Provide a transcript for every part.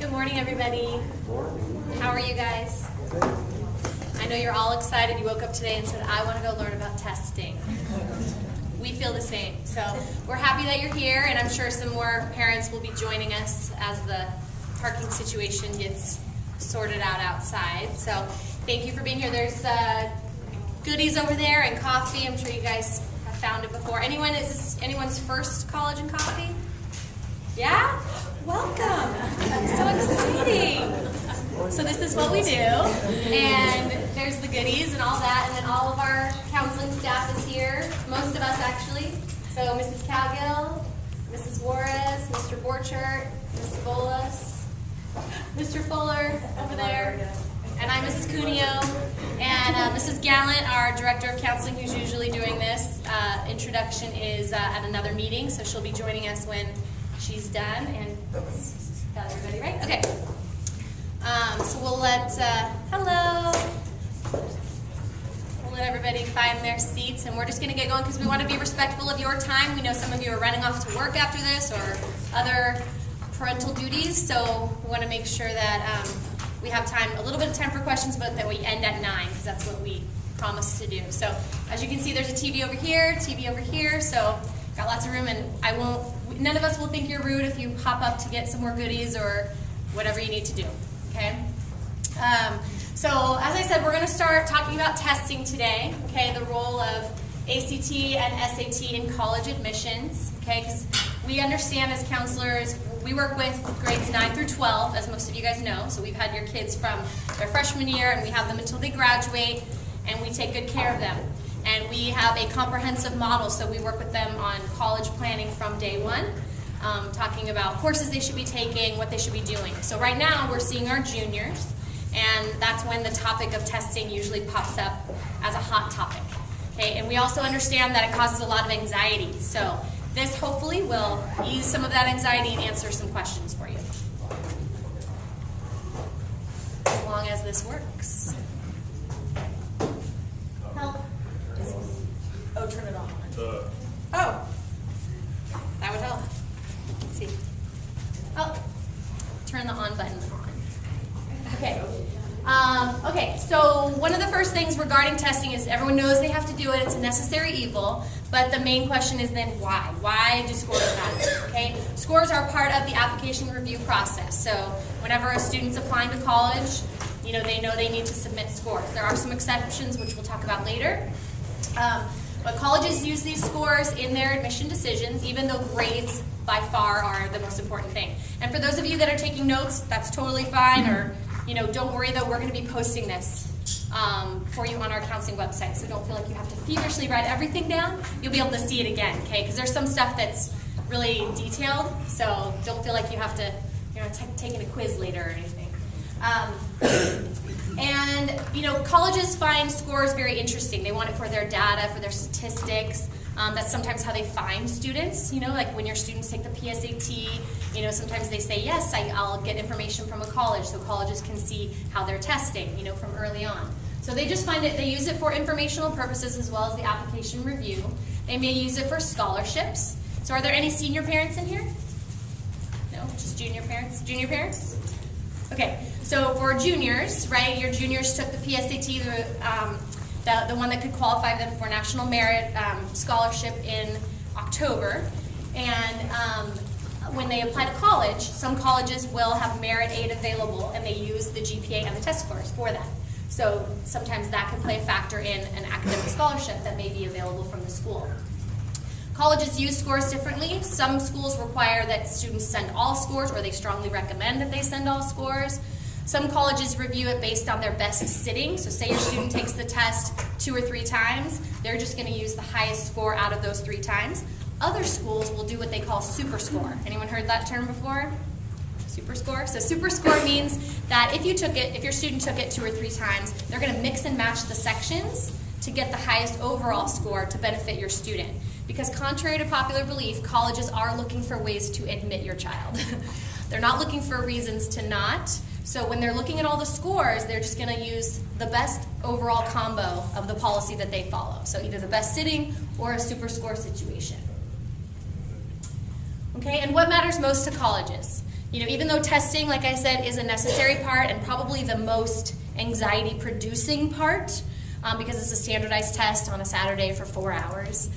Good morning, everybody. How are you guys? I know you're all excited. You woke up today and said, I want to go learn about testing. We feel the same. So we're happy that you're here, and I'm sure some more parents will be joining us as the parking situation gets sorted out outside. So thank you for being here. There's goodies over there and coffee. I'm sure you guys have found it before. Is this anyone's first college and coffee? Yeah? Welcome. That's so exciting. So this is what we do, and there's the goodies and all that, and then all of our counseling staff is here, most of us actually. So Mrs. Cowgill, Mrs. Juarez, Mr. Borchert, Mrs. Bolas, Mr. Fuller over there, and I'm Mrs. Cuneo, and Mrs. Gallant, our Director of Counseling, who's usually doing this introduction, is at another meeting, so she'll be joining us when she's done. And got everybody right? Okay. So we'll let everybody find their seats, and we're just going to get going because we want to be respectful of your time. We know some of you are running off to work after this or other parental duties, so we want to make sure that we have a little bit of time for questions, but that we end at 9 because that's what we promised to do. So as you can see, there's a TV over here, so got lots of room, and none of us will think you're rude if you hop up to get some more goodies or whatever you need to do. Okay. So as I said, we're going to start talking about testing today. Okay, the role of ACT and SAT in college admissions. Okay, because we understand as counselors, we work with grades 9 through 12, as most of you guys know. So we've had your kids from their freshman year, and we have them until they graduate, and we take good care of them. And we have a comprehensive model, so we work with them on college planning from day one. Talking about courses they should be taking, what they should be doing. So right now we're seeing our juniors, and that's when the topic of testing usually pops up as a hot topic. Okay, and we also understand that it causes a lot of anxiety. So this hopefully will ease some of that anxiety and answer some questions for you. As long as this works. Help. Oh, turn it on. Oh, that would help. Let's see. Oh, turn the on button on. Okay. Okay, so one of the first things regarding testing is everyone knows they have to do it. It's a necessary evil. But the main question is then why? Why do scores matter? Okay? Scores are part of the application review process. So whenever a student's applying to college, they know they need to submit scores. There are some exceptions, which we'll talk about later. But colleges use these scores in their admission decisions, even though grades by far are the most important thing. And for those of you that are taking notes, that's totally fine, or don't worry though, we're going to be posting this for you on our counseling website, so don't feel like you have to feverishly write everything down. You'll be able to see it again, okay? Because there's some stuff that's really detailed, so don't feel like you have to, taking a quiz later or anything. And colleges find scores very interesting. They want it for their data, for their statistics. That's sometimes how they find students. Like when your students take the PSAT, sometimes they say, yes, I'll get information from a college, so colleges can see how they're testing, from early on. So they just find it, they use it for informational purposes as well as the application review. They may use it for scholarships. So are there any senior parents in here? No, just junior parents? Junior parents? Okay, so for juniors, right, your juniors took the PSAT, the one that could qualify them for National Merit Scholarship in October. And when they apply to college, some colleges will have merit aid available, and they use the GPA and the test scores for that. So sometimes that can play a factor in an academic scholarship that may be available from the school. Colleges use scores differently. Some schools require that students send all scores, or they strongly recommend that they send all scores. Some colleges review it based on their best sitting. So say your student takes the test 2 or 3 times, they're just going to use the highest score out of those 3 times. Other schools will do what they call super score. Anyone heard that term before? Super score? So super score means that if your student took it 2 or 3 times, they're going to mix and match the sections to get the highest overall score to benefit your student. Because contrary to popular belief, colleges are looking for ways to admit your child. They're not looking for reasons to not. So when they're looking at all the scores, they're just going to use the best overall combo of the policy that they follow. So either the best sitting or a super score situation. Okay, and what matters most to colleges? Even though testing, like I said, is a necessary part and probably the most anxiety-producing part, because it's a standardized test on a Saturday for 4 hours,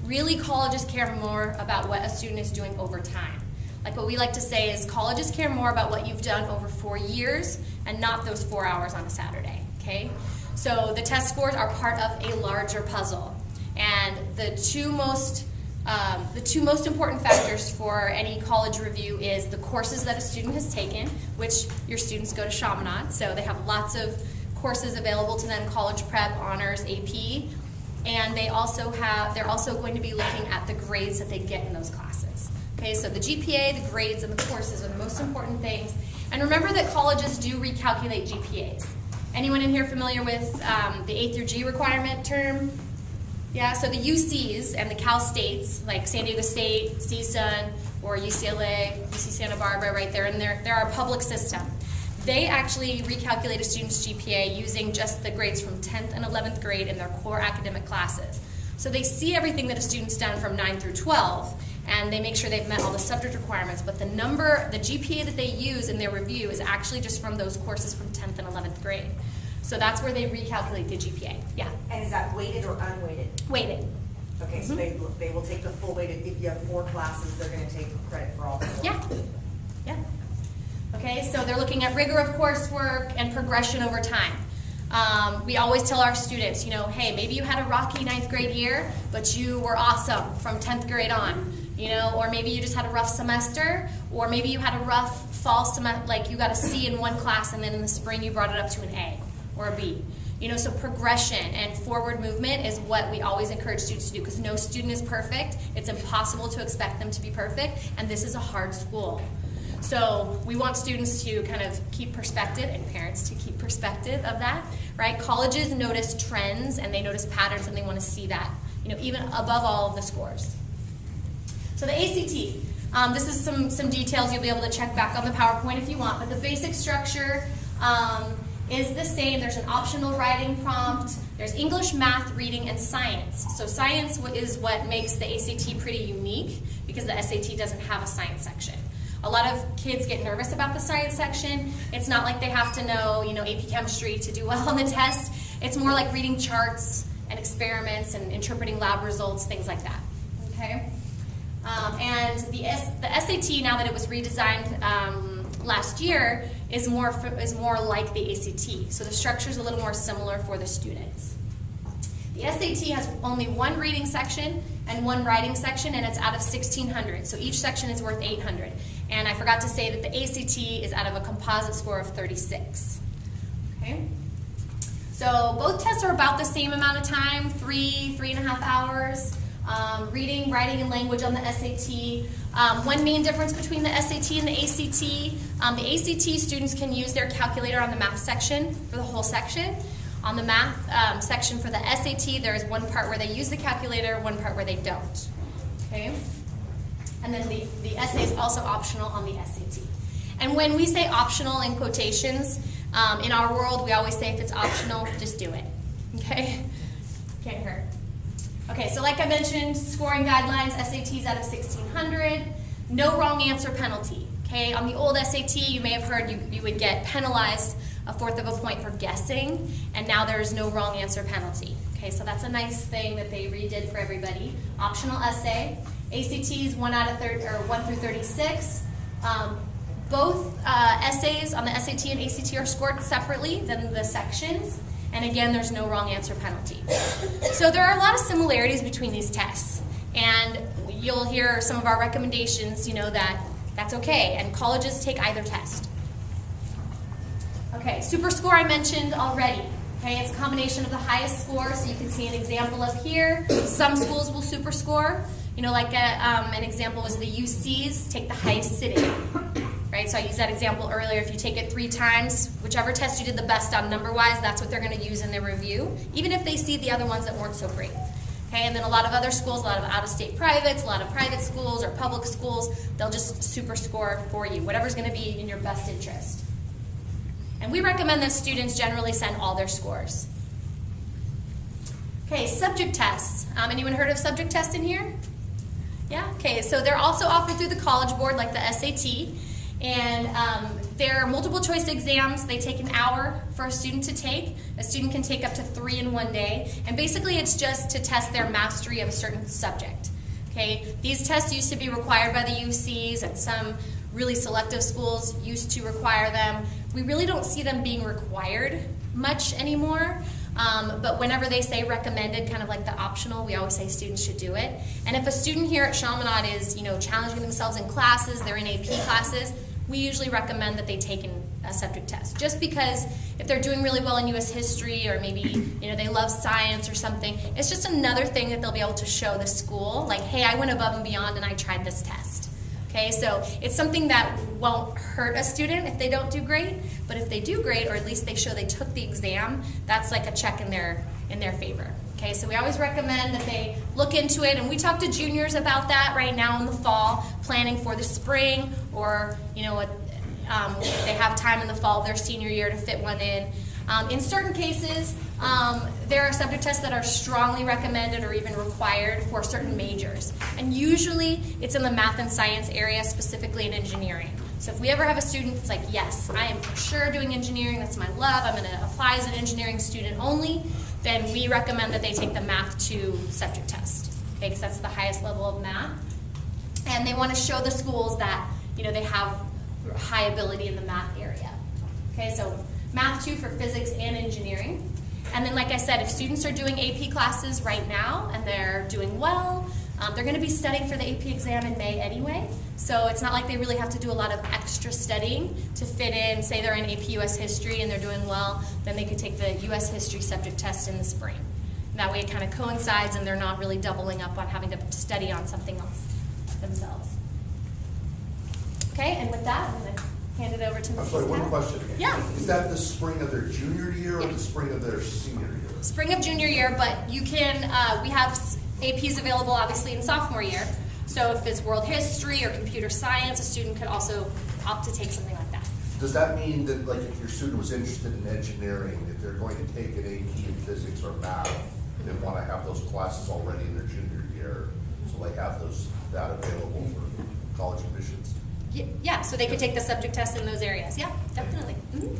really colleges care more about what a student is doing over time. Like what we like to say is colleges care more about what you've done over 4 years and not those 4 hours on a Saturday, okay? So the test scores are part of a larger puzzle. And the two most important factors for any college review is the courses that a student has taken, which your students go to Chaminade, so they have lots of courses available to them, college prep, honors, AP, and they're also going to be looking at the grades that they get in those classes. Okay, so the GPA, the grades, and the courses are the most important things. And remember that colleges do recalculate GPAs. Anyone in here familiar with the A through G requirement term? Yeah, so the UCs and the Cal States, like San Diego State, CSUN, or UCLA, UC Santa Barbara, right there, and they're our public system. They actually recalculate a student's GPA using just the grades from 10th and 11th grade in their core academic classes. So they see everything that a student's done from 9 through 12, and they make sure they've met all the subject requirements, but the GPA that they use in their review is actually just from those courses from 10th and 11th grade. So that's where they recalculate the GPA. Yeah. And is that weighted or unweighted? Weighted. Okay, so they will take the full weighted. If you have 4 classes, they're going to take credit for all 4. Yeah. Yeah. Okay, so they're looking at rigor of coursework and progression over time. We always tell our students, hey, maybe you had a rocky 9th grade year, but you were awesome from 10th grade on. Or maybe you just had a rough semester, or maybe you had a rough fall semester, like you got a C in one class and then in the spring you brought it up to an A or a B. So progression and forward movement is what we always encourage students to do, because no student is perfect. It's impossible to expect them to be perfect, and this is a hard school. So we want students to kind of keep perspective, and parents to keep perspective of that, right? Colleges notice trends and they notice patterns, and they want to see that, even above all of the scores. So the ACT, this is some details you'll be able to check back on the PowerPoint if you want, but the basic structure is the same. There's an optional writing prompt. There's English, math, reading, and science. So science is what makes the ACT pretty unique, because the SAT doesn't have a science section. A lot of kids get nervous about the science section. It's not like they have to know, AP chemistry to do well on the test. It's more like reading charts and experiments and interpreting lab results, things like that. Okay. And the SAT, now that it was redesigned last year, is more like the ACT. So the structure is a little more similar for the students. The SAT has only one reading section and one writing section, and it's out of 1,600. So each section is worth 800. And I forgot to say that the ACT is out of a composite score of 36. Okay. So both tests are about the same amount of time, 3.5 hours. Reading, writing, and language on the SAT. One main difference between the SAT and the ACT students can use their calculator on the math section for the whole section. On the math section for the SAT, there is one part where they use the calculator, one part where they don't. Okay? And then the essay is also optional on the SAT. And when we say optional in quotations, in our world, we always say if it's optional, just do it. Okay? Can't hurt. Okay, so like I mentioned, scoring guidelines, SATs out of 1,600, no wrong answer penalty. Okay, on the old SAT, you may have heard you would get penalized 1/4 of a point for guessing, and now there's no wrong answer penalty. Okay, so that's a nice thing that they redid for everybody. Optional essay, ACTs 1 through 36. Both essays on the SAT and ACT are scored separately than the sections. And again, there's no wrong answer penalty. So there are a lot of similarities between these tests. And you'll hear some of our recommendations, that's okay. And colleges take either test. Okay, super score I mentioned already. Okay, it's a combination of the highest score, so you can see an example of here. Some schools will super score. Like an example was the UCs take the highest sitting. Right, so I used that example earlier. If you take it 3 times, whichever test you did the best on number-wise, that's what they're going to use in their review, even if they see the other ones that weren't so great. Okay, and then a lot of other schools, a lot of out-of-state privates, a lot of private schools or public schools, they'll just super score for you, whatever's going to be in your best interest. And we recommend that students generally send all their scores. Okay, subject tests. Anyone heard of subject tests in here? Yeah, okay, so they're also offered through the College Board like the SAT. And there are multiple choice exams. They take an hour for a student to take. A student can take up to 3 in one day. And basically it's just to test their mastery of a certain subject. Okay? These tests used to be required by the UCs, and some really selective schools used to require them. We really don't see them being required much anymore. But whenever they say recommended, kind of like the optional, we always say students should do it. And if a student here at Chaminade is, challenging themselves in classes, they're in AP classes, we usually recommend that they take a subject test. Just because if they're doing really well in U.S. history, or maybe, they love science or something, it's just another thing that they'll be able to show the school, like, hey, I went above and beyond and I tried this test. Okay, so it's something that won't hurt a student if they don't do great, but if they do great, or at least they show they took the exam, that's like a check in their favor. Okay, so we always recommend that they look into it, and we talk to juniors about that right now in the fall, planning for the spring, or if they have time in the fall of their senior year to fit one in. In certain cases, there are subject tests that are strongly recommended or even required for certain majors. And usually it's in the math and science area, specifically in engineering. So if we ever have a student that's like, yes, I am for sure doing engineering, that's my love, I'm going to apply as an engineering student only, then we recommend that they take the Math 2 subject test, okay, because that's the highest level of math. And they want to show the schools that, they have high ability in the math area. Okay, so Math 2 for physics and engineering. And then, like I said, if students are doing AP classes right now and they're doing well, they're going to be studying for the AP exam in May anyway. So it's not like they really have to do a lot of extra studying to fit in. Say they're in AP US History and they're doing well, then they could take the US History subject test in the spring. That way it kind of coincides and they're not really doubling up on having to study on something else themselves. Okay, and with that, I'm going to hand it over to Mrs. I'm sorry, one question. Yeah. Is that the spring of their junior year or Yeah. the spring of their senior year? Spring of junior year, but you can, we have APs available obviously in sophomore year. So if it's world history or computer science, a student could also opt to take something like that. Does that mean that, like, if your student was interested in engineering, if they're going to take an AP in physics or math, they want to have those classes already in their junior year, so they have that available for college admissions? Yeah, so they could take the subject test in those areas. Yeah, definitely. Mm-hmm.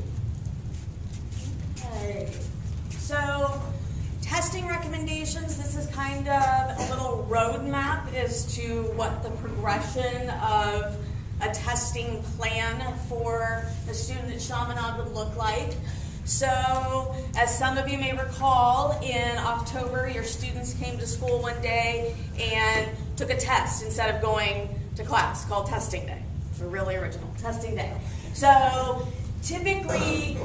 Okay. So, testing recommendations, this is kind of a little roadmap as to what the progression of a testing plan for a student at Chaminade would look like. So, as some of you may recall, in October, your students came to school one day and took a test instead of going to class, called testing day. We're really original, testing day. So, typically,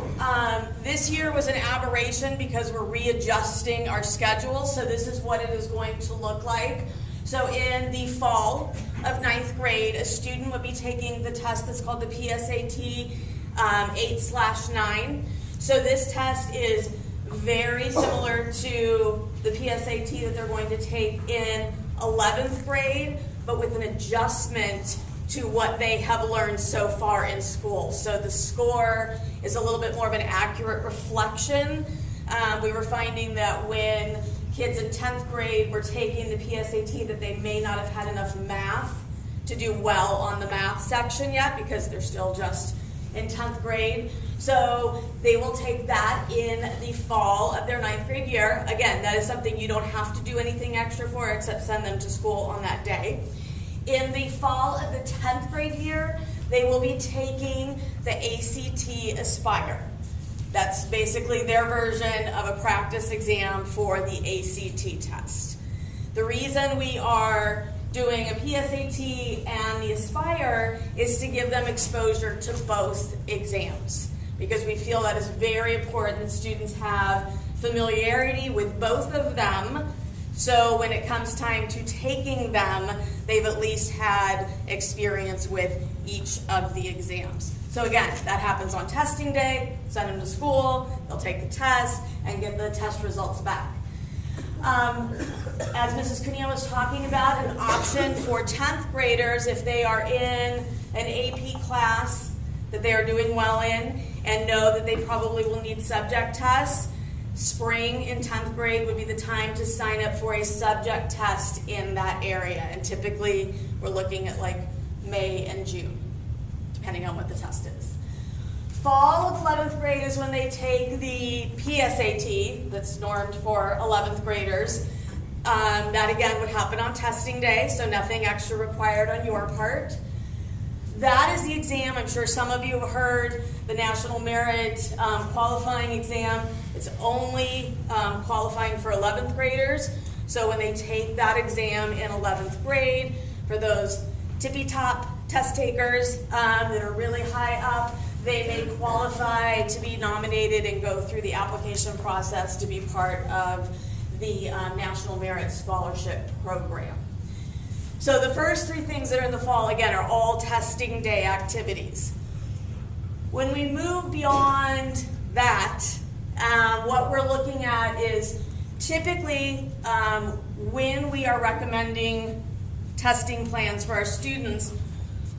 this year was an aberration because we're readjusting our schedule, so this is what it is going to look like. So in the fall of 9th grade, a student would be taking the test that's called the PSAT 8/9. So this test is very similar to the PSAT that they're going to take in 11th grade, but with an adjustment to what they have learned so far in school. So the score is a little bit more of an accurate reflection. We were finding that when kids in 10th grade were taking the PSAT that they may not have had enough math to do well on the math section yet because they're still just in 10th grade. So they will take that in the fall of their 9th grade year. Again, that is something you don't have to do anything extra for except send them to school on that day. In the fall of the 10th grade year, they will be taking the ACT Aspire. That's basically their version of a practice exam for the ACT test. The reason we are doing a PSAT and the Aspire is to give them exposure to both exams, because we feel that is very important that students have familiarity with both of them. So when it comes time to taking them, they've at least had experience with each of the exams. So again, that happens on testing day, send them to school, they'll take the test, and get the test results back. As Mrs. Cuneo was talking about, an option for 10th graders, if they are in an AP class that they are doing well in, and know that they probably will need subject tests, spring in 10th grade would be the time to sign up for a subject test in that area. And typically, we're looking at like May and June, depending depending on what the test is. Fall of 11th grade is when they take the PSAT, that's normed for 11th graders. That again would happen on testing day, so nothing extra required on your part. That is the exam. I'm sure some of you have heard the National Merit qualifying exam. It's only qualifying for 11th graders. So when they take that exam in 11th grade, for those tippy-top test takers that are really high up, they may qualify to be nominated and go through the application process to be part of the National Merit Scholarship Program. So the first three things that are in the fall, again, are all testing day activities. When we move beyond that, what we're looking at is typically when we are recommending testing plans for our students,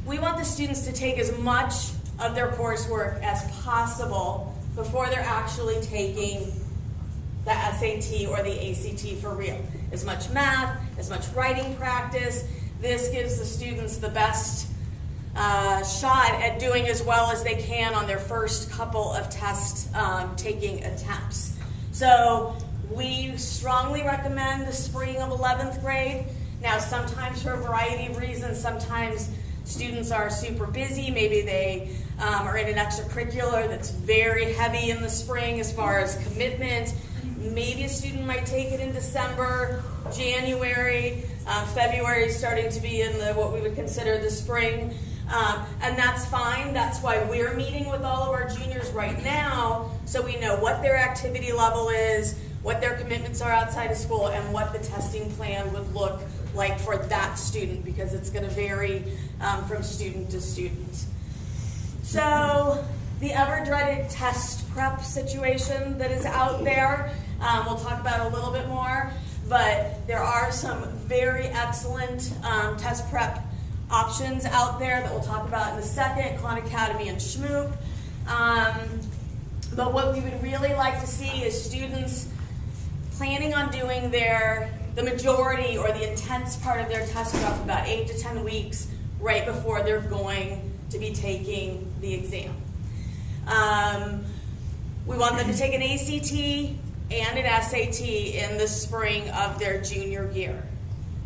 we want the students to take as much of their coursework as possible before they're actually taking the SAT or the ACT for real. As much math, as much writing practice. This gives the students the best shot at doing as well as they can on their first couple of test taking attempts. So we strongly recommend the spring of 11th grade. Now sometimes for a variety of reasons, sometimes students are super busy. Maybe they are in an extracurricular that's very heavy in the spring as far as commitment. Maybe a student might take it in December, January, February is starting to be in what we would consider the spring. And that's fine. That's why we're meeting with all of our juniors right now, so we know what their activity level is, what their commitments are outside of school, and what the testing plan would look like for that student, because it's going to vary from student to student. So the ever-dreaded test prep situation that is out there, we'll talk about a little bit more, but there are some very excellent test prep options out there that we'll talk about in a second, Khan Academy and Schmoop. But what we would really like to see is students planning on doing the majority or the intense part of their test prep about 8 to 10 weeks right before they're going to be taking the exam. We want them to take an ACT and an SAT in the spring of their junior year.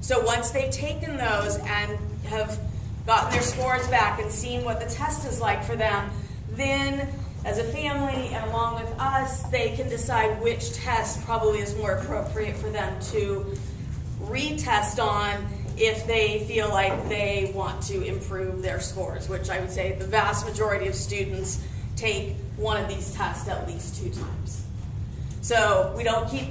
So once they've taken those and have gotten their scores back and seen what the test is like for them, then as a family and along with us, they can decide which test probably is more appropriate for them to retest on if they feel like they want to improve their scores, which I would say the vast majority of students take one of these tests at least 2 times. So we don't keep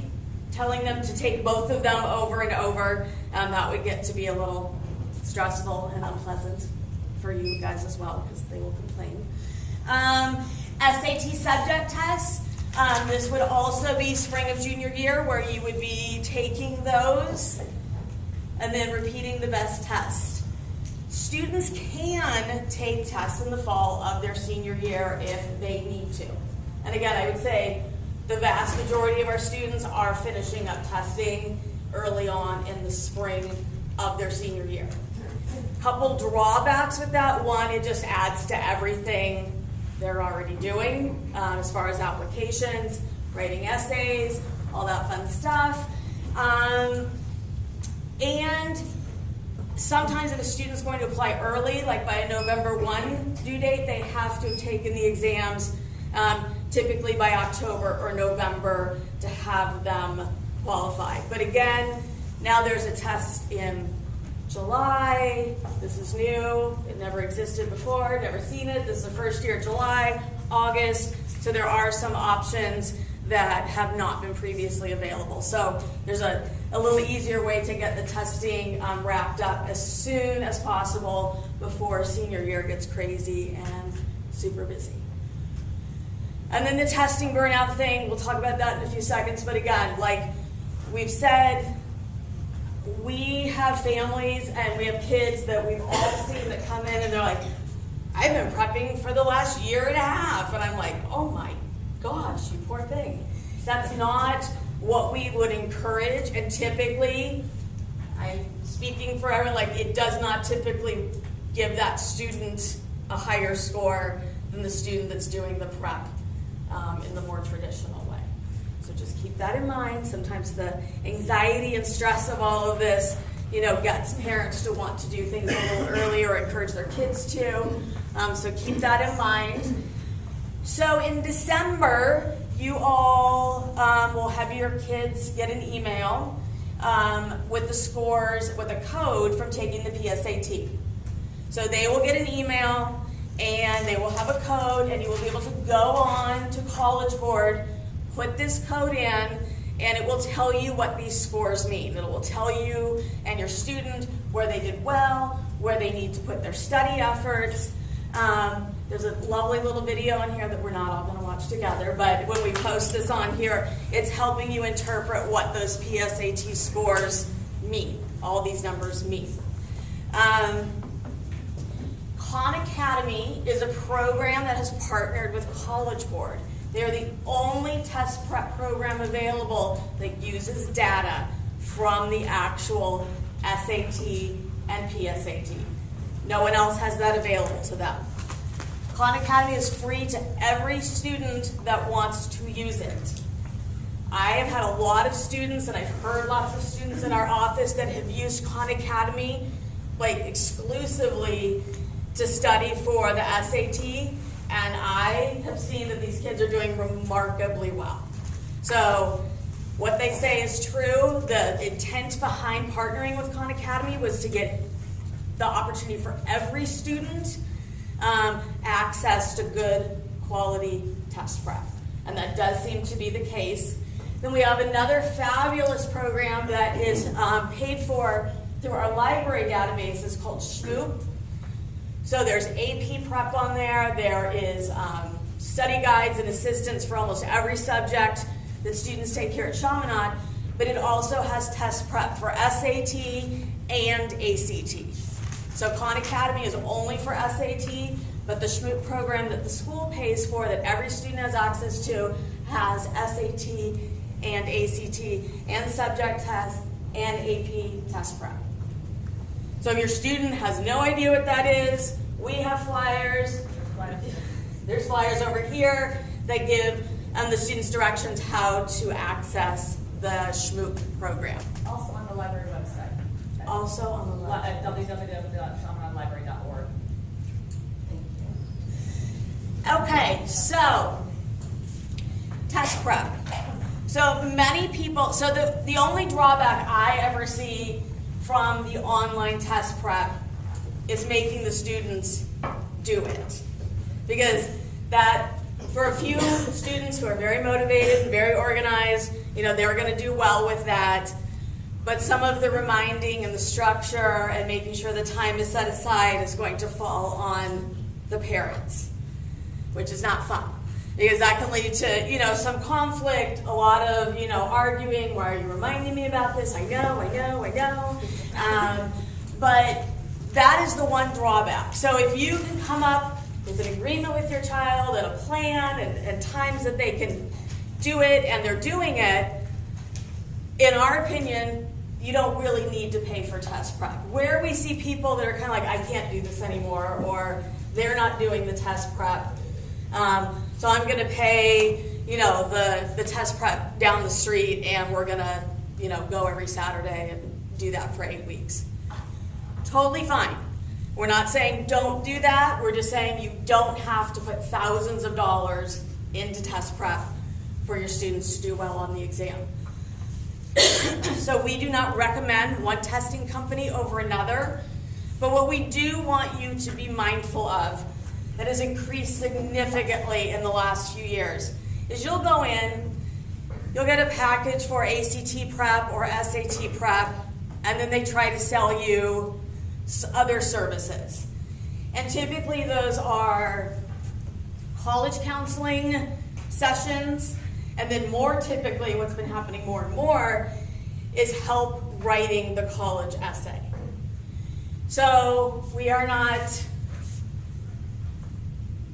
telling them to take both of them over and over. That would get to be a little stressful and unpleasant for you guys as well, because they will complain. SAT subject tests. This would also be spring of junior year, where you would be taking those and then repeating the best test. Students can take tests in the fall of their senior year if they need to. And again, I would say the vast majority of our students are finishing up testing early on in the spring of their senior year. Couple drawbacks with that. One, it just adds to everything they're already doing as far as applications, writing essays, all that fun stuff. And sometimes if a student's going to apply early, like by a November 1 due date, they have to have taken the exams typically by October or November to have them qualify. But again, now there's a test in July. This is new. It never existed before, never seen it. This is the first year, July, August. So there are some options that have not been previously available. So there's a little easier way to get the testing wrapped up as soon as possible before senior year gets crazy and super busy. And then the testing burnout thing, we'll talk about that in a few seconds. But again, like we've said, we have families and we have kids that we've all seen that come in and they're like, I've been prepping for the last year and a half. And I'm like, oh my gosh, you poor thing. That's not what we would encourage. And typically, I'm speaking for everyone, like it does not typically give that student a higher score than the student that's doing the prep in the more traditional way. So just keep that in mind. Sometimes the anxiety and stress of all of this, gets parents to want to do things a little earlier or encourage their kids to. So keep that in mind. So in December, you all will have your kids get an email with the scores, with a code from taking the PSAT. So they will get an email and they will have a code, and you will be able to go on to College Board, put this code in, and it will tell you what these scores mean. It will tell you and your student where they did well, where they need to put their study efforts. There's a lovely little video on here that we're not all going to watch together, but when we post this on here, it's helping you interpret what those PSAT scores mean, all these numbers mean. Khan Academy is a program that has partnered with College Board. They are the only test prep program available that uses data from the actual SAT and PSAT. No one else has that available to them. Khan Academy is free to every student that wants to use it. I have had a lot of students, and I've heard lots of students in our office that have used Khan Academy exclusively to study for the SAT, and I have seen that these kids are doing remarkably well. So what they say is true. The intent behind partnering with Khan Academy was to get the opportunity for every student access to good quality test prep. And that does seem to be the case. Then we have another fabulous program that is paid for through our library database. It's called Schmoop. So there's AP prep on there. There is study guides and assistance for almost every subject that students take here at Chaminade. But it also has test prep for SAT and ACT. So Khan Academy is only for SAT, but the Schmoop program that the school pays for, that every student has access to, has SAT and ACT and subject tests and AP test prep. So if your student has no idea what that is, we have flyers. There's flyers over here that give the students directions how to access the Schmoop program. Also on the library website. Also on the At www.chaminadelibrary.org. Okay, so test prep. So many people, so the only drawback I ever see from the online test prep is making the students do it. Because that, for a few students who are very motivated and very organized, they're going to do well with that. But some of the reminding and the structure and making sure the time is set aside is going to fall on the parents, which is not fun. Because that can lead to, some conflict, a lot of, arguing. Why are you reminding me about this? I know. But that is the one drawback. So if you can come up with an agreement with your child and a plan and times that they can do it and they're doing it, in our opinion, you don't really need to pay for test prep. Where we see people that are kind of like, I can't do this anymore, or they're not doing the test prep, so I'm going to pay, the test prep down the street, and we're going to, go every Saturday and do that for 8 weeks. Totally fine. We're not saying don't do that. We're just saying you don't have to put thousands of dollars into test prep for your students to do well on the exam. So we do not recommend one testing company over another, but what we do want you to be mindful of that has increased significantly in the last few years is you'll go in, you'll get a package for ACT prep or SAT prep, and then they try to sell you other services. And typically those are college counseling sessions, and then more typically what's been happening more and more is help writing the college essay. So we are not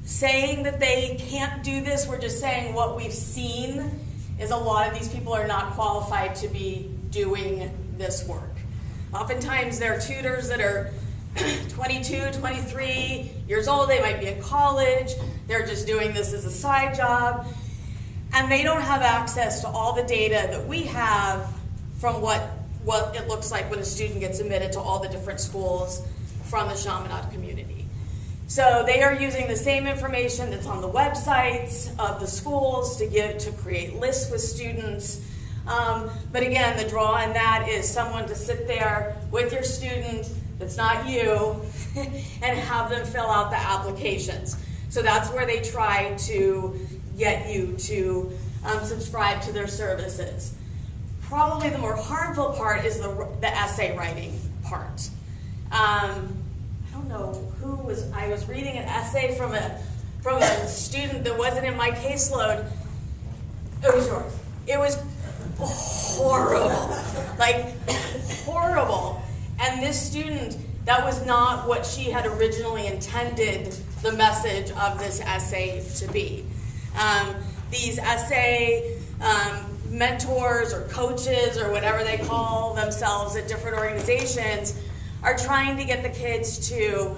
saying that they can't do this, we're just saying what we've seen is a lot of these people are not qualified to be doing this work. Oftentimes there are tutors that are 22, 23 years old, they might be in college, they're just doing this as a side job, and they don't have access to all the data that we have from what it looks like when a student gets admitted to all the different schools from the Chaminade community. So they are using the same information that's on the websites of the schools to create lists with students. But again, the draw in that is someone to sit there with your student that's not you and have them fill out the applications. So that's where they try to get you to subscribe to their services. Probably the more harmful part is the essay writing part. I don't know I was reading an essay from a student that wasn't in my caseload. It was yours. It was horrible, like horrible. And this student, that was not what she had originally intended the message of this essay to be. These essay mentors or coaches or whatever they call themselves at different organizations are trying to get the kids to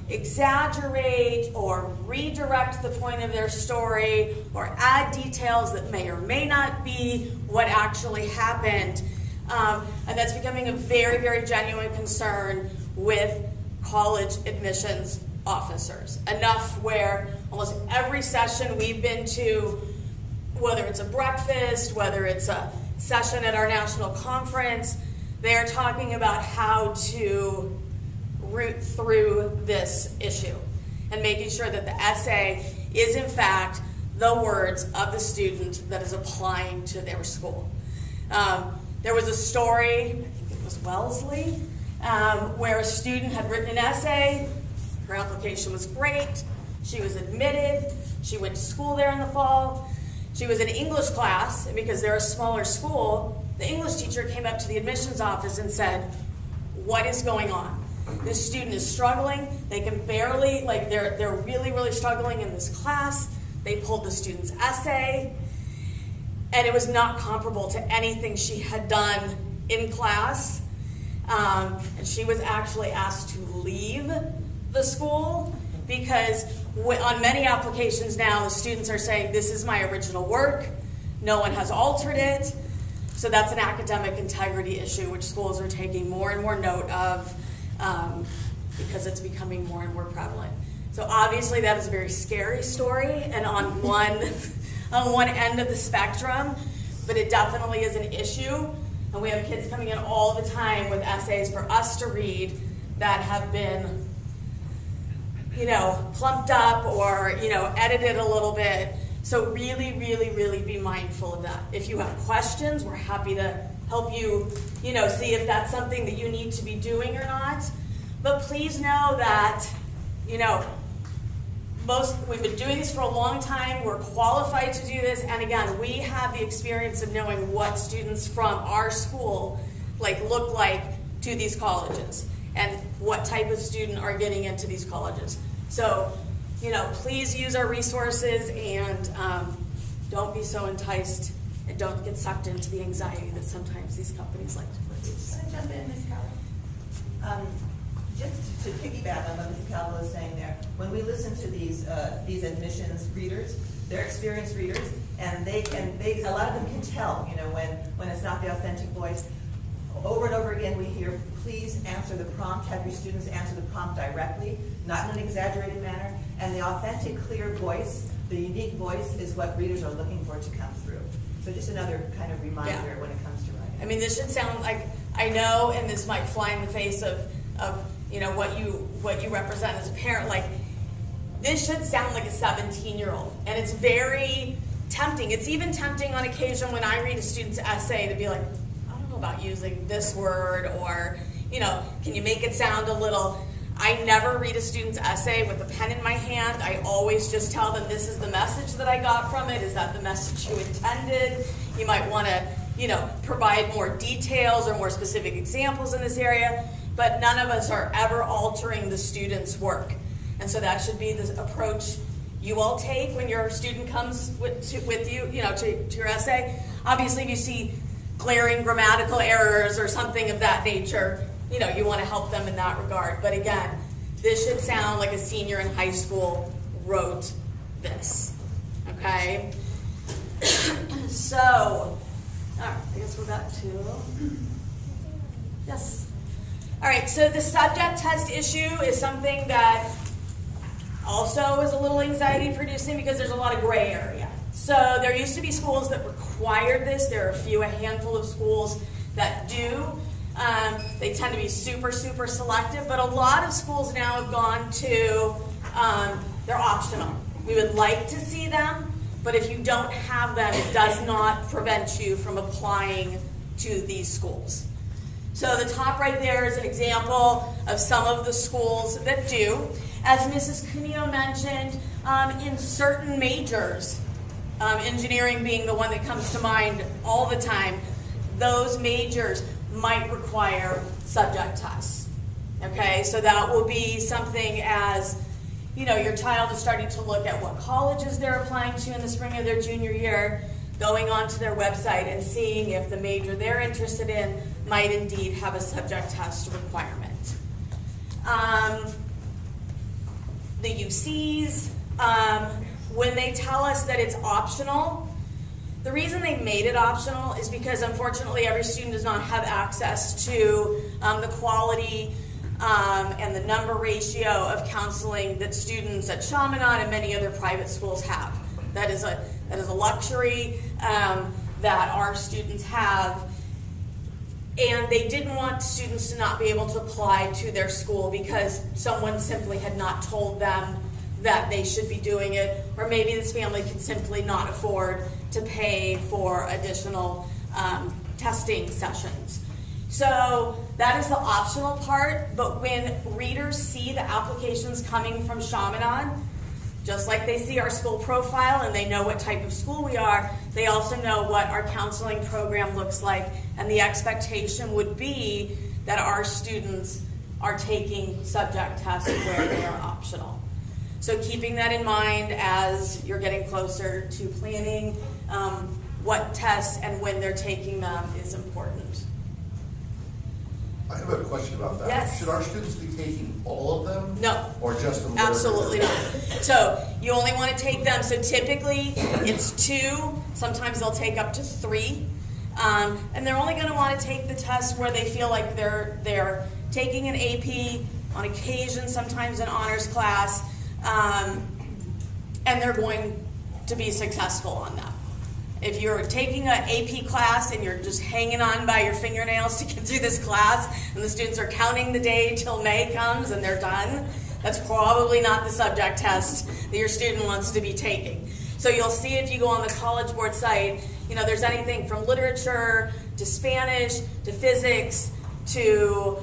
exaggerate or redirect the point of their story or add details that may or may not be what actually happened. And that's becoming a very, very genuine concern with college admissions officers. Enough where almost every session we've been to, whether it's a breakfast, whether it's a session at our national conference, they're talking about how to root through this issue and making sure that the essay is in fact the words of the student that is applying to their school. There was a story, I think it was Wellesley, where a student had written an essay. Her application was great. She was admitted. She went to school there in the fall. She was in English class, and because they're a smaller school, the English teacher came up to the admissions office and said, "What is going on? This student is struggling. They can barely, they're really, really struggling in this class." They pulled the student's essay, and it was not comparable to anything she had done in class. And she was actually asked to leave the school because on many applications now, the students are saying, "This is my original work. No one has altered it." So that's an academic integrity issue, which schools are taking more and more note of because it's becoming more and more prevalent. So obviously that is a very scary story and on one end of the spectrum, but it definitely is an issue. And we have kids coming in all the time with essays for us to read that have been, plumped up or, edited a little bit. So really, really, really be mindful of that. If you have questions, we're happy to help you, see if that's something that you need to be doing or not. But please know that, we've been doing this for a long time. We're qualified to do this. And again, we have the experience of knowing what students from our school look like to these colleges and what type of student are getting into these colleges. So, please use our resources and don't be so enticed and don't get sucked into the anxiety that sometimes these companies like to produce. Can I jump in, Ms. Calvin? Just to piggyback on what Ms. Calvin was saying there, when we listen to these admissions readers, they're experienced readers, and a lot of them can tell, when it's not the authentic voice. Over and over again we hear, please answer the prompt, have your students answer the prompt directly, not in an exaggerated manner, and the authentic, clear voice, the unique voice is what readers are looking for to come through. So just another kind of reminder when it comes to writing. I mean, this should sound like, I know, and this might fly in the face of what you represent as a parent, this should sound like a 17-year-old, and it's very tempting. It's even tempting on occasion when I read a student's essay to be like, I don't know about using this word, or, can you make it sound a little... I never read a student's essay with a pen in my hand. I always just tell them this is the message that I got from it. Is that the message you intended? You might want to, provide more details or more specific examples in this area, but none of us are ever altering the student's work. And so that should be the approach you all take when your student comes with you, to your essay. Obviously, if you see glaring grammatical errors or something of that nature, you want to help them in that regard. But again, this should sound like a senior in high school wrote this, okay? So, all right, I guess we're back to, yes. All right, so the subject test issue is something that also is a little anxiety producing because there's a lot of gray area. So there used to be schools that required this. There are a handful of schools that do. They tend to be super, super selective, but a lot of schools now have gone to, they're optional. We would like to see them, but if you don't have them, it does not prevent you from applying to these schools. So the top right there is an example of some of the schools that do. As Mrs. Cuneo mentioned, in certain majors, engineering being the one that comes to mind all the time, those majors might require subject tests. Okay, so that will be something as, your child is starting to look at what colleges they're applying to in the spring of their junior year, going onto their website and seeing if the major they're interested in might indeed have a subject test requirement. The UCs, when they tell us that it's optional, the reason they made it optional is because unfortunately every student does not have access to the quality and the number ratio of counseling that students at Chaminade and many other private schools have. That is a luxury that our students have, and they didn't want students to not be able to apply to their school because someone simply had not told them that they should be doing it, or maybe this family could simply not afford to pay for additional testing sessions. So that is the optional part, but when readers see the applications coming from Chaminade, just like they see our school profile and they know what type of school we are, they also know what our counseling program looks like, and the expectation would be that our students are taking subject tests where they are optional. So keeping that in mind as you're getting closer to planning what tests and when they're taking them is important. I have a question about that. Yes. Should our students be taking all of them? No. Or just the Absolutely not. So you only want to take them, so typically it's 2, sometimes they'll take up to 3. And they're only going to want to take the test where they feel like they're taking an AP, on occasion sometimes an honors class, and they're going to be successful on that. If you're taking an AP class and you're just hanging on by your fingernails to get through this class, and the students are counting the day till May comes and they're done, that's probably not the subject test that your student wants to be taking. So you'll see if you go on the College Board site, there's anything from literature to Spanish to physics to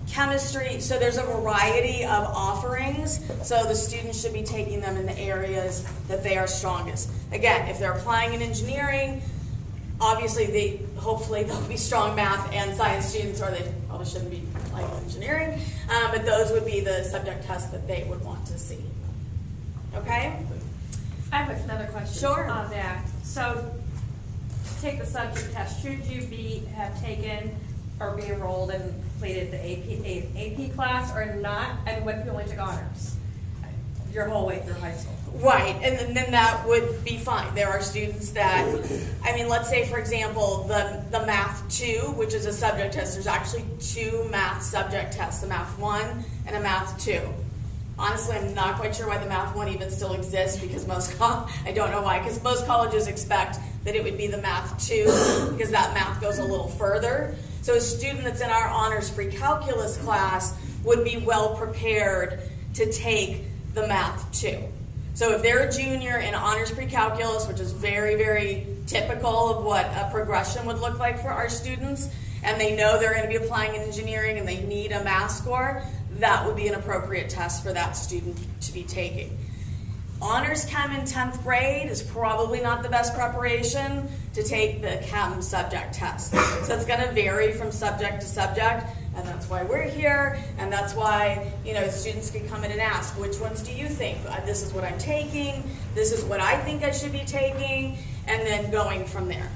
chemistry. So there's a variety of offerings. So the students should be taking them in the areas that they are strongest. Again, if they're applying in engineering, obviously hopefully they'll be strong math and science students, or they probably shouldn't be applying in engineering. But those would be the subject tests that they would want to see. Okay? I have another question Sure. on that. So, to take the subject test, should you have taken or be enrolled and completed the AP class or not? And what if you only took honors your whole way through high school? Right, and then that would be fine. There are students that, let's say for example, the Math 2, which is a subject test, there's actually 2 math subject tests, a Math 1 and a Math 2. Honestly, I'm not quite sure why the Math 1 even still exists, because I don't know why, because most colleges expect that it would be the Math 2, because that math goes a little further. So a student that's in our honors pre-calculus class would be well prepared to take the Math 2. So if they're a junior in honors pre-calculus, which is very, very typical of what a progression would look like for our students, and they know they're going to be applying in engineering and they need a math score, that would be an appropriate test for that student to be taking. Honors Chem in 10th grade is probably not the best preparation to take the Chem subject test. So it's going to vary from subject to subject, and that's why we're here, and that's why students can come in and ask, which ones do you think? This is what I'm taking, this is what I think I should be taking, and then going from there.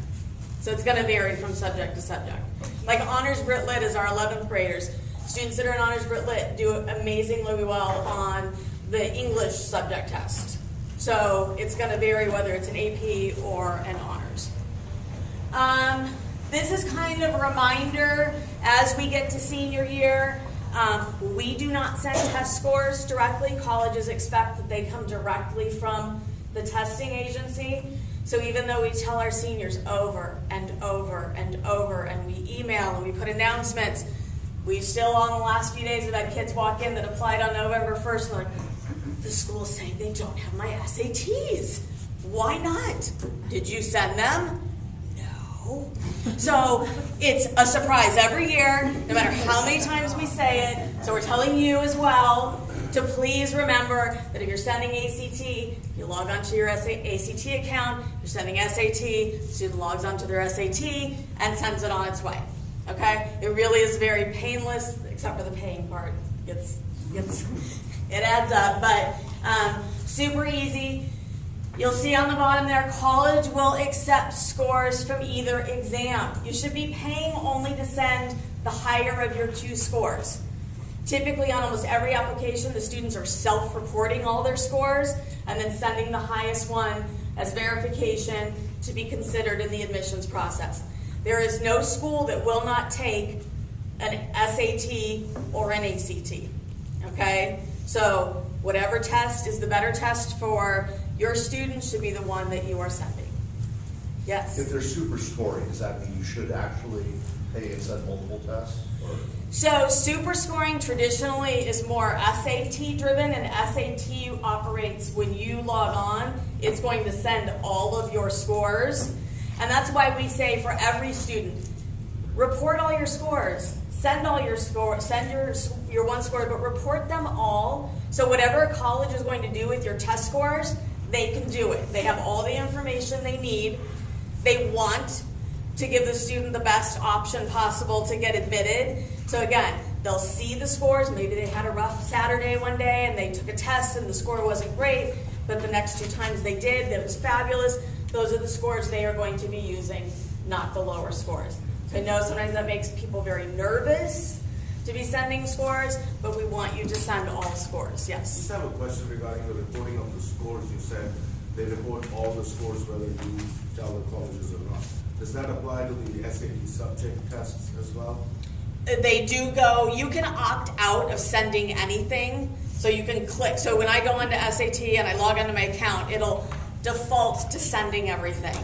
So it's going to vary from subject to subject. Like Honors Brit Lit is our 11th graders. Students that are in Honors Brit Lit do amazingly well on the English subject test. So it's going to vary whether it's an AP or an honors. This is kind of a reminder as we get to senior year. We do not send test scores directly. Colleges expect that they come directly from the testing agency. So even though we tell our seniors over and over and over, and we email and we put announcements, we still on the last few days have had kids walk in that applied on November 1st and they're like, the school's saying they don't have my SATs. Why not? Did you send them? No. So it's a surprise every year, no matter how many times we say it. So we're telling you as well to please remember that if you're sending ACT, you log onto your ACT account, you're sending SAT, student logs onto their SAT and sends it on its way. Okay? It really is very painless, except for the paying part. It adds up, but super easy. You'll see on the bottom there, college will accept scores from either exam. You should be paying only to send the higher of your two scores. Typically on almost every application, the students are self-reporting all their scores and then sending the highest one as verification to be considered in the admissions process. There is no school that will not take an SAT or an ACT, okay? So whatever test is the better test for your student should be the one that you are sending. Yes? If they're super scoring, does that mean you should actually pay and send multiple tests? Or? So super scoring traditionally is more SAT driven, and SAT operates when you log on, it's going to send all of your scores. And that's why we say for every student, report all your scores, send all your scores, send your one score, but report them all. So whatever a college is going to do with your test scores, they can do it. They have all the information they need. They want to give the student the best option possible to get admitted. So again, they'll see the scores. Maybe they had a rough Saturday one day and they took a test and the score wasn't great, but the next two times they did, it was fabulous. Those are the scores they are going to be using, not the lower scores. So I know sometimes that makes people very nervous to be sending scores, but we want you to send all scores. I Yes? just have a question regarding the reporting of the scores. You said they report all the scores whether you tell the colleges or not. Does that apply to the SAT subject tests as well? They do go, you can opt out of sending anything. So you can click, so when I go into SAT and I log onto my account, it'll default to sending everything.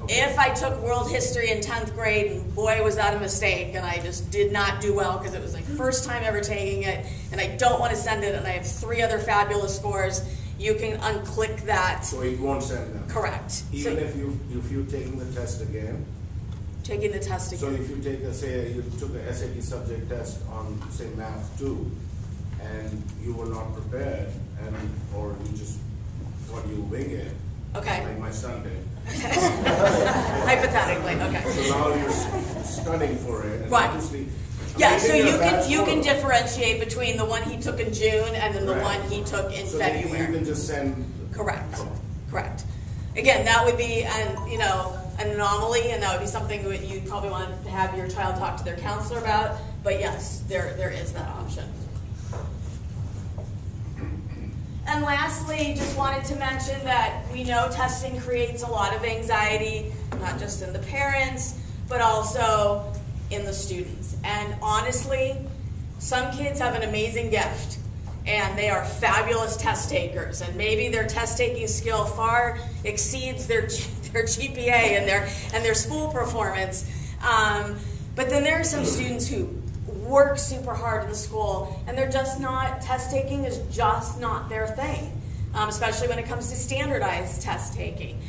Okay. If I took world history in 10th grade and boy was that a mistake and I just did not do well because it was like first time ever taking it and I don't want to send it and I have 3 other fabulous scores, you can unclick that. So it won't send them? Correct. Even So, if you're taking the test again? taking the test So again. if you take, say, you took a SAT subject test on, say, Math 2, and you were not prepared, or you just, you wing it, Okay. like my son did. Hypothetically, okay. So now you're studying for it, and Right. obviously. Yeah, I so think you you're a bad can scorer. differentiate between the one he took in June and then the Right. one he took in So February. you can just send. Correct, correct. Again, that would be an anomaly, and that would be something that you'd probably want to have your child talk to their counselor about. But yes, there is that option. And lastly, just wanted to mention that we know testing creates a lot of anxiety, not just in the parents, but also in the students. And honestly, some kids have an amazing gift, and they are fabulous test takers, and maybe their test taking skill far exceeds their GPA and their school performance. But then there are some students who work super hard in the school, and they're just not, test taking is just not their thing, especially when it comes to standardized test taking.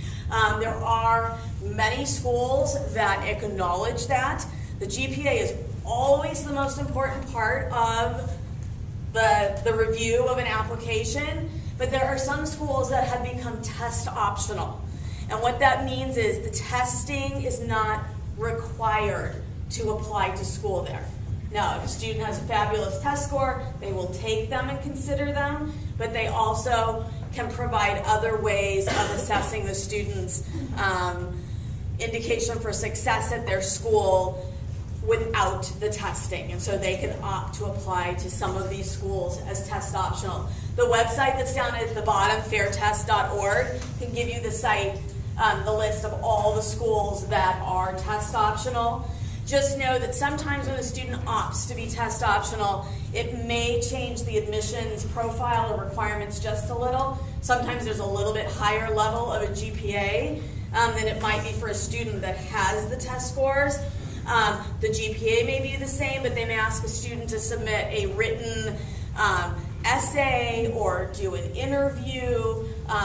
There are many schools that acknowledge that. The GPA is always the most important part of the review of an application, but there are some schools that have become test optional. And what that means is the testing is not required to apply to school there. Now, if a student has a fabulous test score, they will take them and consider them, but they also can provide other ways of assessing the student's indication for success at their school without the testing, and so they can opt to apply to some of these schools as test optional. The website that's down at the bottom, fairtest.org, can give you the site, the list of all the schools that are test optional. Just know that sometimes when a student opts to be test optional, it may change the admissions profile or requirements just a little. Sometimes there's a little bit higher level of a GPA than it might be for a student that has the test scores. The GPA may be the same, but they may ask a student to submit a written essay or do an interview.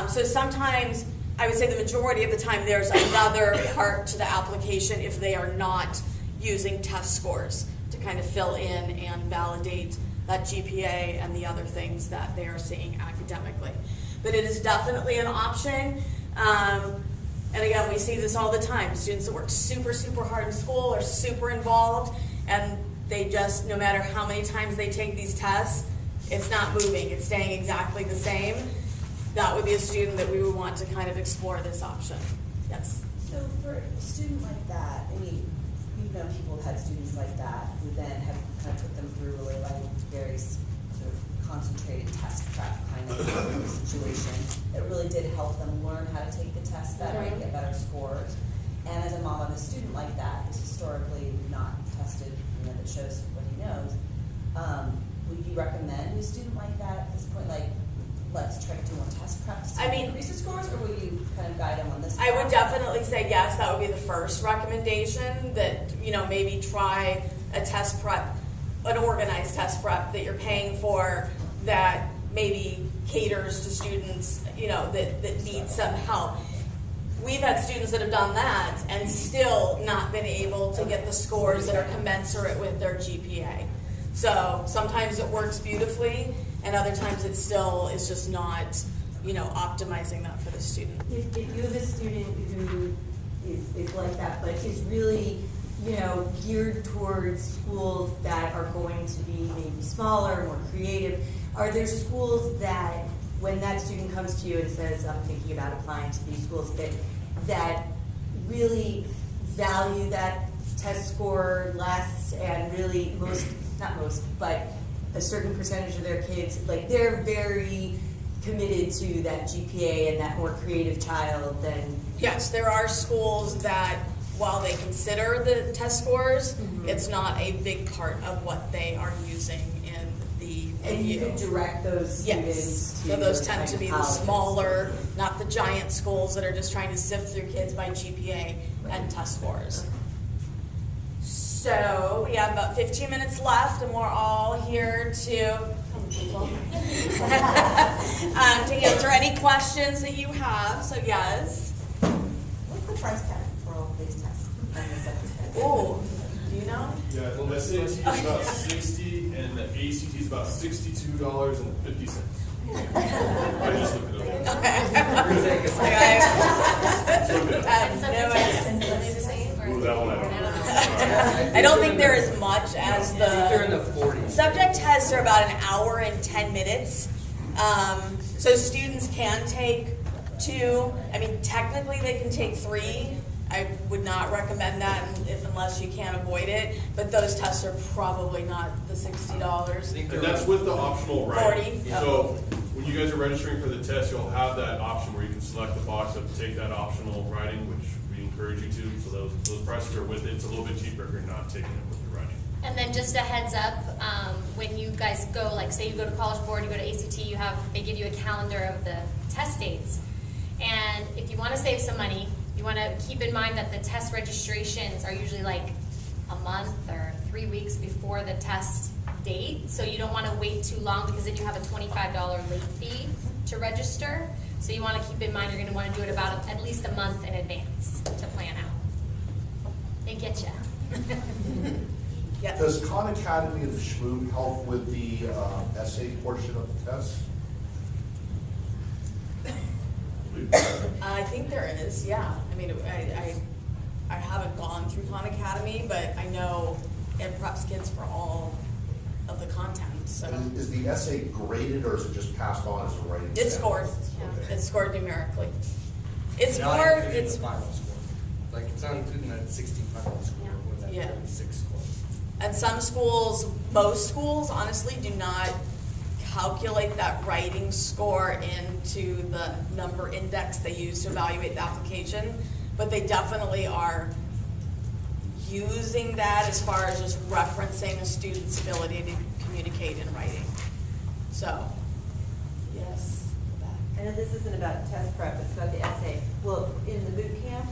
So sometimes, I would say the majority of the time, there's another part to the application if they are not using test scores to kind of fill in and validate that GPA and the other things that they are seeing academically. But it is definitely an option. And again, we see this all the time. Students that work super, super hard in school are super involved, and they just, no matter how many times they take these tests, it's not moving. It's staying exactly the same. That would be a student that we would want to kind of explore this option. Yes? So for a student like that, I mean, we've known people who've had students like that who then have kind of put them through really like very sort of concentrated test prep kind of situation that really did help them learn how to take the test better and get better scores. And as a mom of a student like that who's historically not tested, you know, that shows what he knows, would you recommend a student like that at this point, like, let's try to do more test prep to increase the scores, or would you kind of guide them on this? I would definitely say yes. That would be the first recommendation, that, you know, maybe try a test prep, an organized test prep that you're paying for, that maybe caters to students, you know, that need some help. We've had students that have done that and still not been able to get the scores that are commensurate with their GPA. So sometimes it works beautifully, and other times it still is just not, you know, optimizing that for the student. If you have a student who is like that, but is really, you know, geared towards schools that are going to be maybe smaller, more creative, are there schools that, when that student comes to you and says, I'm thinking about applying to these schools, that really value that test score less, and really not most, but a certain percentage of their kids, like, they're very committed to that GPA and that more creative child than... Yes, there are schools that, while they consider the test scores, it's not a big part of what they are using in the And you review. could direct those students Yes, to so those those tend kind to of be the colleges. smaller, not the giant schools that are just trying to sift through kids by GPA and test scores. So we have about 15 minutes left, and we're all here to answer any questions that you have. So yes. What's the price tag for all of these tests? Oh, do you know? Yeah, the SAT is about 60 and the ACT is about $62.50. I just looked it up. Ooh, that one I don't know. I don't think there is much as They're in the 40s. subject tests are about an hour and 10 minutes. So students can take 2. I mean, technically they can take 3. I would not recommend that unless you can't avoid it. But those tests are probably not the $60. And that's with the optional writing. 40? So when you guys are registering for the test, you'll have that option where you can select the box of take that optional writing, which we encourage you to. So those prices are with it. It's a little bit cheaper if you're not taking it with the writing. And then just a heads up, when you guys go, like say you go to College Board, you go to ACT, they give you a calendar of the test dates. And if you want to save some money, you want to keep in mind that the test registrations are usually like a month or 3 weeks before the test date. So you don't want to wait too long, because then you have a $25 late fee to register. So you want to keep in mind you're going to want to do it about at least a month in advance to plan out. They get you. Yes. Does Khan Academy and the Schmoog help with the essay portion of the test? I think there is, yeah. I mean, I haven't gone through Khan Academy, but I know it preps kids for all of the content. So Is the essay graded, or is it just passed on as a writing? it's sample? scored. Okay. It's scored numerically. It's Not more. including It's the final score. Like, it's not including that 60 final score when Yeah. 6 courses. And some schools, most schools, honestly, do not calculate that writing score into the number index they use to evaluate the application, but they definitely are using that as far as just referencing a student's ability to communicate in writing. So, yes. I know this isn't about test prep, it's about the essay. Well, in the boot camp,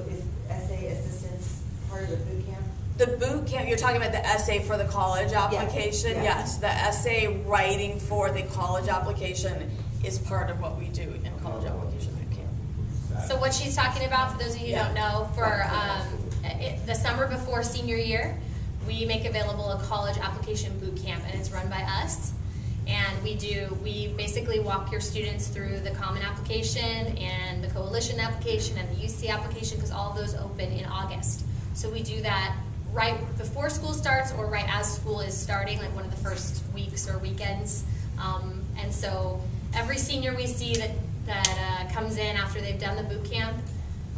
is essay assistance part of the boot camp? The boot camp, you're talking about the essay for the college application? Yeah. Yes, the essay writing for the college application is part of what we do in college application boot camp. So what she's talking about, for those of you who don't know, for the summer before senior year, we make available a college application boot camp, and it's run by us. And we basically walk your students through the Common Application and the Coalition Application and the UC application, because all of those open in August. So we do that right before school starts or right as school is starting, like one of the first weeks or weekends. And so every senior we see that comes in after they've done the boot camp,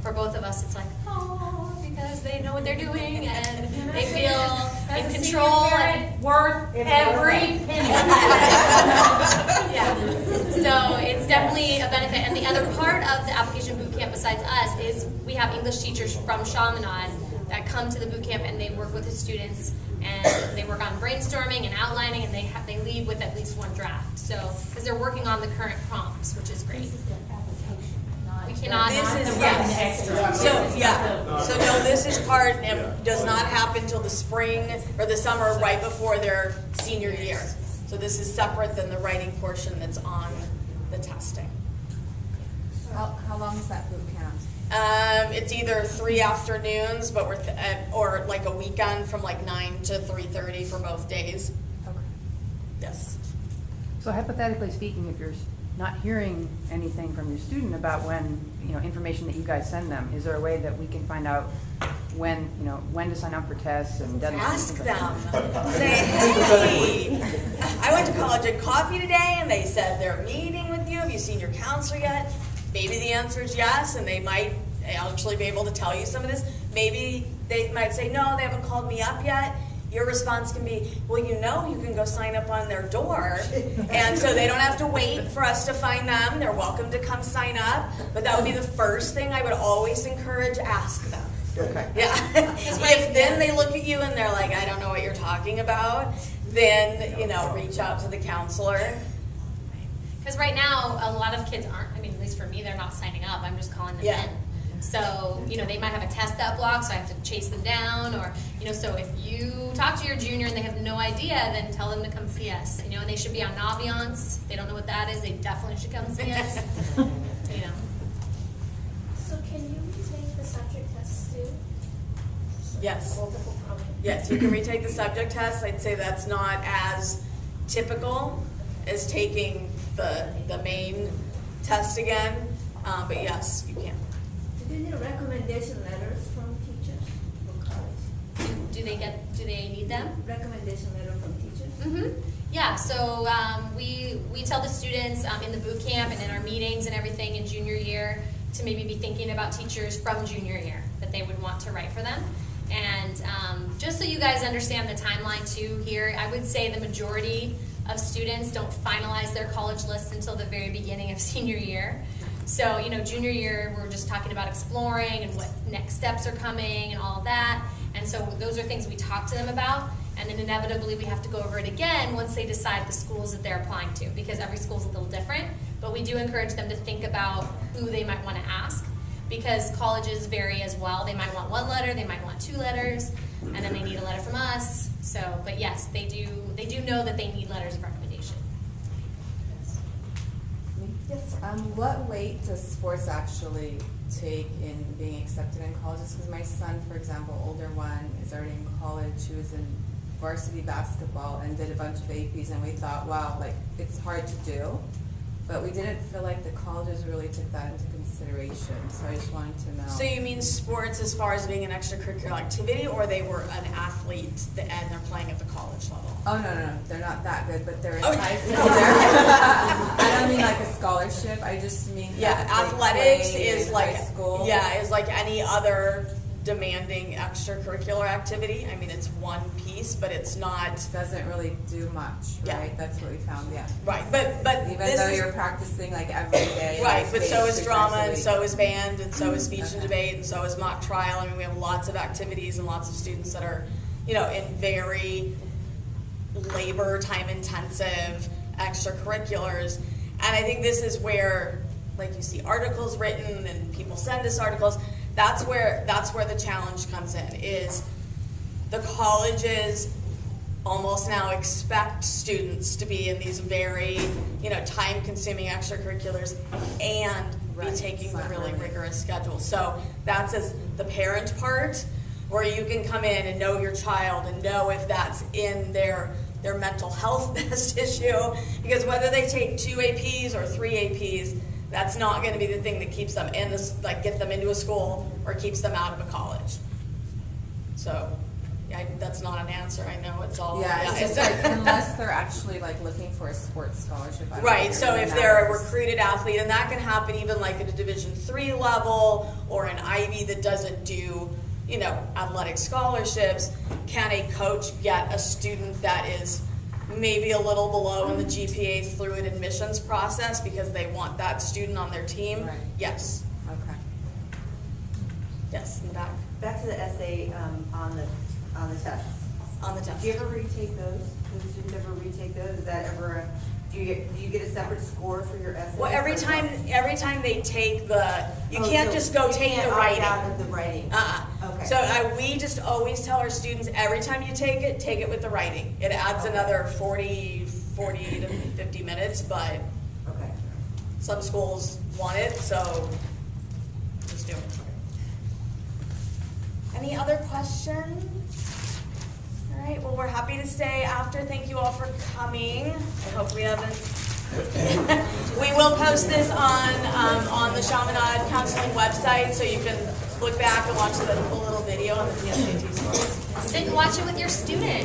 for both of us, it's like, oh, because they know what they're doing and they feel in control. And Worth every penny. yeah. So it's definitely a benefit. And the other part of the application boot camp besides us is we have English teachers from Chaminade that come to the boot camp and they work with the students and they work on brainstorming and outlining, and they leave with at least one draft. So because they're working on the current prompts, which is great. We cannot. This is, yes. So no, this is part, and does not happen till the spring or the summer right before their senior year. So this is separate than the writing portion that's on the testing. How long is that boot camp? It's either 3 afternoons, but or like a weekend from like 9 to 3:30 for both days. Okay. Yes. So hypothetically speaking, if you're not hearing anything from your student about when, information that you guys send them, is there a way that we can find out when to sign up for tests and deadlines? Ask them. Say, hey, I went to college at coffee today and they said they're meeting with you. Have you seen your counselor yet? Maybe the answer is yes, and they might actually be able to tell you some of this. Maybe they might say, no, they haven't called me up yet. Your response can be, well, you can go sign up on their door. And so they don't have to wait for us to find them. They're welcome to come sign up. But that would be the first thing I would always encourage, ask them. Okay. Yeah. If then they look at you and they're like, I don't know what you're talking about, then, reach out to the counselor. Because right now, a lot of kids aren't, at least for me, they're not signing up. I'm just calling them in. So, they might have a test that block, so I have to chase them down. Or, so if you talk to your junior and they have no idea, then tell them to come see us. And they should be on Naviance. They don't know what that is. They definitely should come see us. So can you retake the subject test too? Yes. Yes, you can retake the subject test. I'd say that's not as typical as taking the main test again, but yes, you can. Do you need recommendation letters from teachers for college? Do they need them? Recommendation letter from teachers? Mm-hmm. Yeah, so we tell the students in the boot camp and in our meetings and everything in junior year to maybe be thinking about teachers from junior year that they would want to write for them. And just so you guys understand the timeline too here, I would say the majority of students don't finalize their college lists until the very beginning of senior year. So, junior year, we're just talking about exploring and what next steps are coming and all of that. And so those are things we talk to them about. And then inevitably we have to go over it again once they decide the schools that they're applying to, because every school's a little different. But we do encourage them to think about who they might want to ask, because colleges vary as well. They might want 1 letter, they might want 2 letters, and then they need a letter from us. So, but yes, they do know that they need letters of recommendation. Yes. What weight does sports actually take in being accepted in colleges? Because my son, for example, older one, is already in college. He was in varsity basketball and did a bunch of APs, and we thought, wow, it's hard to do. But we didn't feel like the colleges really took that into consideration. So I just wanted to know. So you mean sports as far as being an extracurricular activity, or they were an athlete and they're playing at the college level? Oh, no. They're not that good, but they're in Okay. high school. I don't mean like a scholarship. I just mean Yeah, that they athletics play is in like high school. is like any other demanding extracurricular activity. I mean, it's one piece, but it's not, Doesn't really do much, Yeah. right? That's what we found, yeah. right, but Even this though is. you're practicing like every day. Right, like, but so is three drama, times a and week. so is band, and so is speech and Okay. debate, and so is mock trial. I mean, we have lots of activities and lots of students that are, in very labor, time-intensive extracurriculars. And I think this is where, like, you see articles written and people send us articles. That's where the challenge comes in, is the colleges almost now expect students to be in these very, time-consuming extracurriculars and be Right, taking it's not really really- rigorous schedules. So that's as the parent part, where you can come in and know your child and know if that's in their mental health best issue. Because whether they take 2 APs or 3 APs, that's not going to be the thing that keeps them in this, like, get them into a school or keeps them out of a college. So, that's not an answer. I know it's all. Yeah, it's just like, unless they're actually like looking for a sports scholarship. I don't Right, think so it if really they're a matters. recruited athlete, and that can happen even like at a Division III level or an Ivy that doesn't do, athletic scholarships, can a coach get a student that is maybe a little below in the GPA through an admissions process because they want that student on their team? Right. Yes. Okay. Yes, in the back, Back to the essay, on the tests. on the test. Do you ever retake those? Do the students ever retake those? Is that ever, do you get a separate score for your essay? Well, every time they take you Oh, can't so just go you take can't the opt writing. out of the writing. Okay. So we just always tell our students, every time you take it with the writing. It adds Okay. another 40 to 50 minutes, but Okay. some schools want it, so just do it. Any other questions? All right, well, we're happy to stay after. Thank you all for coming. I hope we haven't. We will post this on the Chaminade Counseling website, so you can look back and watch the little video on the PSAT scores. Sit and watch it with your student.